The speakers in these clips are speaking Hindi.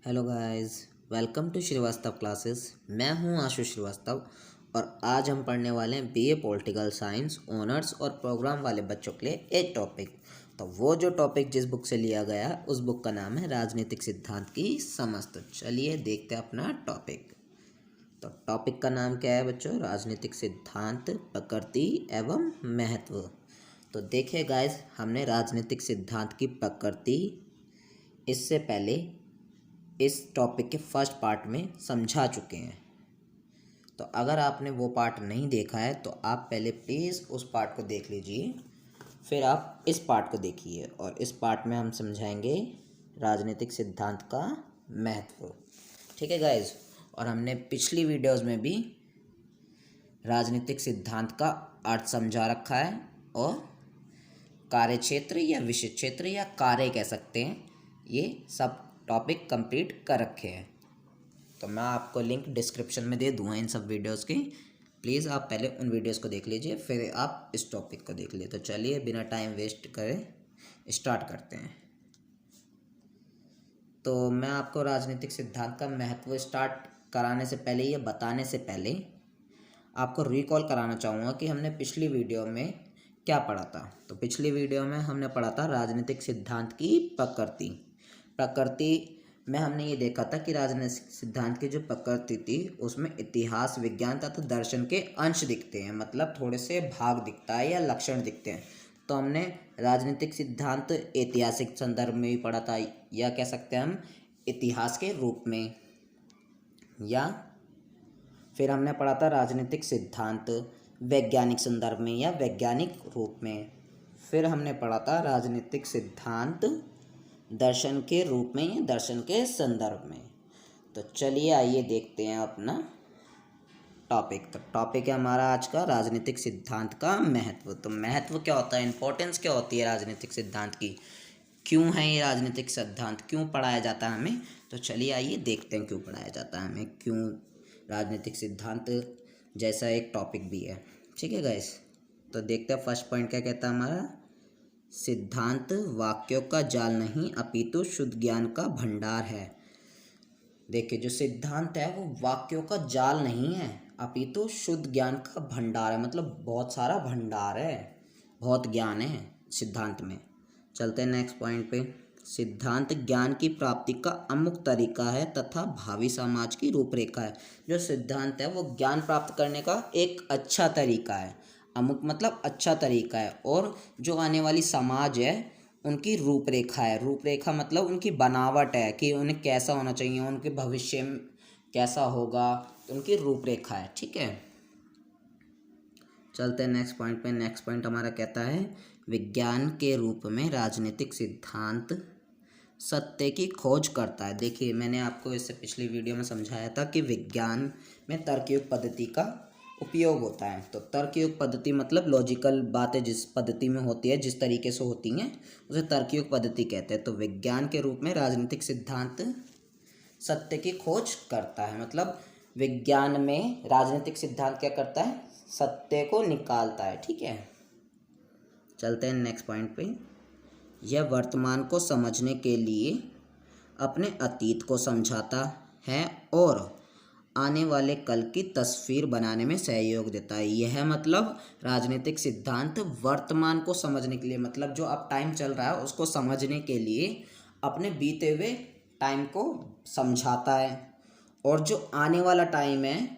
Hello guys, welcome to Srivastava classes. मैं हूं आशुष श्रीवास्तव और आज हम पढ़ने वाले हैं बीए पॉलिटिकल साइंस ऑनर्स और प्रोग्राम वाले बच्चों के लिए एक टॉपिक। तो वो जो टॉपिक जिस बुक से लिया गया है उस बुक का नाम है राजनीतिक सिद्धांत की समझ। तो चलिए देखते हैं अपना टॉपिक। तो टॉपिक का नाम क्या है बच्चों? राजनीतिक सिद्धांत, प्रकृति एवं महत्व। तो देखिए गाइस, हमने राजनीतिक सिद्धांत की प्रकृति इससे पहले इस टॉपिक के फर्स्ट पार्ट में समझा चुके हैं। तो अगर आपने वो पार्ट नहीं देखा है तो आप पहले प्लीज़ उस पार्ट को देख लीजिए, फिर आप इस पार्ट को देखिए। और इस पार्ट में हम समझाएंगे राजनीतिक सिद्धांत का महत्व। ठीक है गाइज। और हमने पिछली वीडियोस में भी राजनीतिक सिद्धांत का अर्थ समझा रखा है और कार्यक्षेत्र या विषय क्षेत्र या कार्य कह सकते हैं, ये सब टॉपिक कंप्लीट कर रखे हैं। तो मैं आपको लिंक डिस्क्रिप्शन में दे दूँगा इन सब वीडियोस की। प्लीज़ आप पहले उन वीडियोस को देख लीजिए, फिर आप इस टॉपिक को देख लीजिए। तो चलिए बिना टाइम वेस्ट करे स्टार्ट करते हैं। तो मैं आपको राजनीतिक सिद्धांत का महत्व स्टार्ट कराने से पहले, ये बताने से पहले आपको रिकॉल कराना चाहूँगा कि हमने पिछली वीडियो में क्या पढ़ा था। तो पिछली वीडियो में हमने पढ़ा था राजनीतिक सिद्धांत की प्रकृति। प्रकृति में हमने ये देखा था कि राजनीतिक सिद्धांत की जो प्रकृति थी उसमें इतिहास, विज्ञान तथा दर्शन के अंश दिखते हैं, मतलब थोड़े से भाग दिखता है या लक्षण दिखते हैं। तो हमने राजनीतिक सिद्धांत ऐतिहासिक संदर्भ में भी पढ़ा था, या कह सकते हैं हम इतिहास के रूप में, या फिर हमने पढ़ा था राजनीतिक सिद्धांत वैज्ञानिक संदर्भ में या वैज्ञानिक रूप में। फिर हमने पढ़ा था राजनीतिक सिद्धांत दर्शन के रूप में या दर्शन के संदर्भ में। तो चलिए आइए देखते हैं अपना टॉपिक। तो टॉपिक है हमारा आज का राजनीतिक सिद्धांत का महत्व। तो महत्व क्या होता है, इंपॉर्टेंस क्या होती है राजनीतिक सिद्धांत की, क्यों है ये राजनीतिक सिद्धांत, क्यों पढ़ाया जाता है हमें। तो चलिए आइए देखते हैं क्यों पढ़ाया जाता है हमें, क्यों राजनीतिक सिद्धांत जैसा एक टॉपिक भी है। ठीक है गाइस, तो देखते हैं फर्स्ट पॉइंट क्या कहता है हमारा। सिद्धांत वाक्यों का जाल नहीं अपितु शुद्ध ज्ञान का भंडार है। देखिए, जो सिद्धांत है वो वाक्यों का जाल नहीं है अपितु शुद्ध ज्ञान का भंडार है, मतलब बहुत सारा भंडार है, बहुत ज्ञान है सिद्धांत में। चलते हैं नेक्स्ट पॉइंट पे। सिद्धांत ज्ञान की प्राप्ति का अमुक तरीका है तथा भावी समाज की रूपरेखा है। जो सिद्धांत है वो ज्ञान प्राप्त करने का एक अच्छा तरीका है। अमुक मतलब अच्छा तरीका है, और जो आने वाली समाज है उनकी रूपरेखा है। रूपरेखा मतलब उनकी बनावट है कि उन्हें कैसा होना चाहिए, उनके भविष्य में कैसा होगा, तो उनकी रूपरेखा है। ठीक है, चलते हैं नेक्स्ट पॉइंट पे। नेक्स्ट पॉइंट हमारा कहता है विज्ञान के रूप में राजनीतिक सिद्धांत सत्य की खोज करता है। देखिए, मैंने आपको इससे पिछली वीडियो में समझाया था कि विज्ञान में तर्कयुक्त पद्धति का उपयोग होता है। तो तर्कयुक्त पद्धति मतलब लॉजिकल बातें जिस पद्धति में होती है, जिस तरीके से होती हैं, उसे तर्कयुक्त पद्धति कहते हैं। तो विज्ञान के रूप में राजनीतिक सिद्धांत सत्य की खोज करता है, मतलब विज्ञान में राजनीतिक सिद्धांत क्या करता है, सत्य को निकालता है। ठीक है, चलते हैं नेक्स्ट पॉइंट पे। यह वर्तमान को समझने के लिए अपने अतीत को समझाता है और आने वाले कल की तस्वीर बनाने में सहयोग देता है। यह मतलब राजनीतिक सिद्धांत वर्तमान को समझने के लिए, मतलब जो अब टाइम चल रहा है उसको समझने के लिए अपने बीते हुए टाइम को समझाता है, और जो आने वाला टाइम है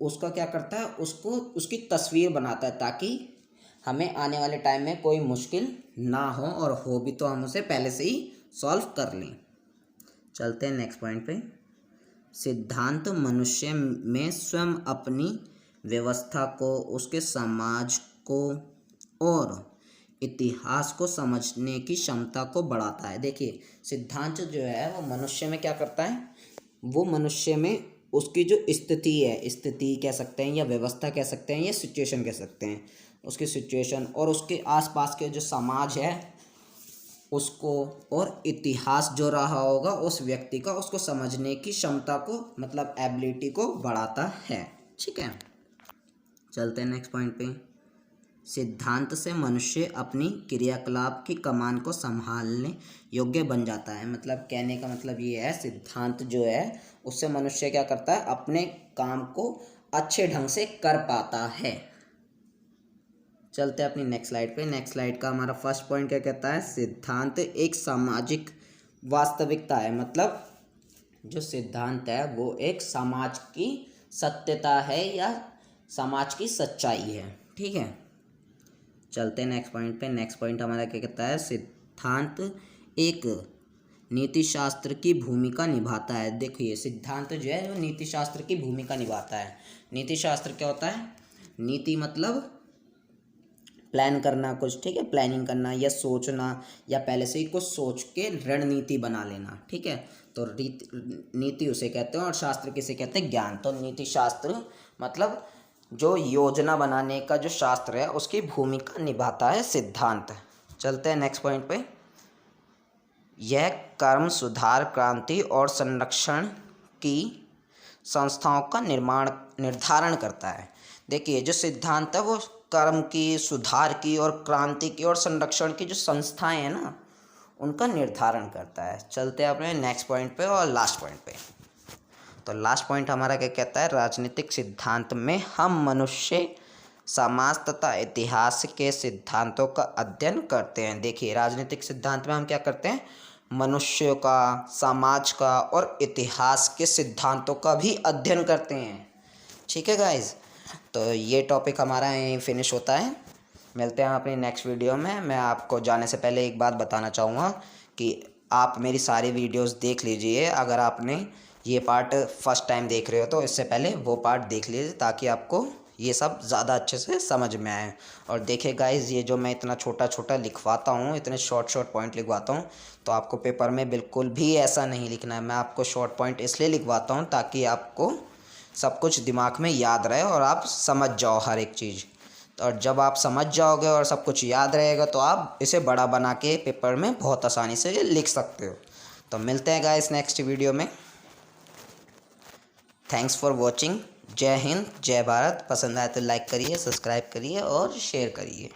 उसका क्या करता है, उसको उसकी तस्वीर बनाता है, ताकि हमें आने वाले टाइम में कोई मुश्किल ना हो, और हो भी तो हम उसे पहले से ही सॉल्व कर लें। चलते हैं नेक्स्ट पॉइंट पे। सिद्धांत मनुष्य में स्वयं अपनी व्यवस्था को, उसके समाज को और इतिहास को समझने की क्षमता को बढ़ाता है। देखिए, सिद्धांत जो है वो मनुष्य में क्या करता है, वो मनुष्य में उसकी जो स्थिति है, स्थिति कह सकते हैं या व्यवस्था कह सकते हैं या सिचुएशन कह सकते हैं, उसकी सिचुएशन और उसके आसपास के जो समाज है उसको, और इतिहास जो रहा होगा उस व्यक्ति का, उसको समझने की क्षमता को, मतलब एबिलिटी को बढ़ाता है। ठीक है, चलते हैं नेक्स्ट पॉइंट पे। सिद्धांत से मनुष्य अपनी क्रियाकलाप की कमान को संभालने योग्य बन जाता है। मतलब कहने का मतलब ये है, सिद्धांत जो है उससे मनुष्य क्या करता है, अपने काम को अच्छे ढंग से कर पाता है। चलते हैं अपनी नेक्स्ट स्लाइड पे। नेक्स्ट स्लाइड का हमारा फर्स्ट पॉइंट क्या कहता है, सिद्धांत एक सामाजिक वास्तविकता है। मतलब जो सिद्धांत है वो एक समाज की सत्यता है या समाज की सच्चाई है। ठीक है, चलते हैं नेक्स्ट पॉइंट पे। नेक्स्ट पॉइंट हमारा क्या कहता है, सिद्धांत एक नीति शास्त्र की भूमिका निभाता है। देखिए सिद्धांत जो है वो नीति शास्त्र की भूमिका निभाता है। नीति शास्त्र क्या होता है, नीति मतलब प्लान करना कुछ, ठीक है, प्लानिंग करना या सोचना या पहले से ही कुछ सोच के रणनीति बना लेना। ठीक है, तो नीति उसे कहते हैं और शास्त्र किसे कहते हैं, ज्ञान। तो नीति शास्त्र मतलब जो योजना बनाने का जो शास्त्र है उसकी भूमिका निभाता है सिद्धांत। चलते हैं नेक्स्ट पॉइंट पे। यह कर्म, सुधार, क्रांति और संरक्षण की संस्थाओं का निर्धारण करता है। देखिए जो सिद्धांत है वो कर्म की, सुधार की और क्रांति की और संरक्षण की जो संस्थाएं हैं ना उनका निर्धारण करता है। चलते हैं अपने नेक्स्ट पॉइंट पे और लास्ट पॉइंट पे। तो लास्ट पॉइंट हमारा क्या कहता है, राजनीतिक सिद्धांत में हम मनुष्य, समाज तथा इतिहास के सिद्धांतों का अध्ययन करते हैं। देखिए राजनीतिक सिद्धांत में हम क्या करते हैं, मनुष्य का, समाज का और इतिहास के सिद्धांतों का भी अध्ययन करते हैं। ठीक है गाइज, तो ये टॉपिक हमारा यहीं फिनिश होता है। मिलते हैं अपनी नेक्स्ट वीडियो में। मैं आपको जाने से पहले एक बात बताना चाहूँगा कि आप मेरी सारी वीडियोस देख लीजिए। अगर आपने ये पार्ट फर्स्ट टाइम देख रहे हो तो इससे पहले वो पार्ट देख लीजिए ताकि आपको ये सब ज़्यादा अच्छे से समझ में आए। और देखिए गाइज़, ये जो मैं इतना छोटा छोटा लिखवाता हूँ, इतने शॉर्ट पॉइंट लिखवाता हूँ, तो आपको पेपर में बिल्कुल भी ऐसा नहीं लिखना है। मैं आपको शॉर्ट पॉइंट इसलिए लिखवाता हूँ ताकि आपको सब कुछ दिमाग में याद रहे और आप समझ जाओ हर एक चीज़। और जब आप समझ जाओगे और सब कुछ याद रहेगा तो आप इसे बड़ा बना के पेपर में बहुत आसानी से लिख सकते हो। तो मिलते हैं गाइस नेक्स्ट वीडियो में। Thanks for watching. जय हिंद, जय भारत। पसंद आए तो लाइक करिए, सब्सक्राइब करिए और शेयर करिए।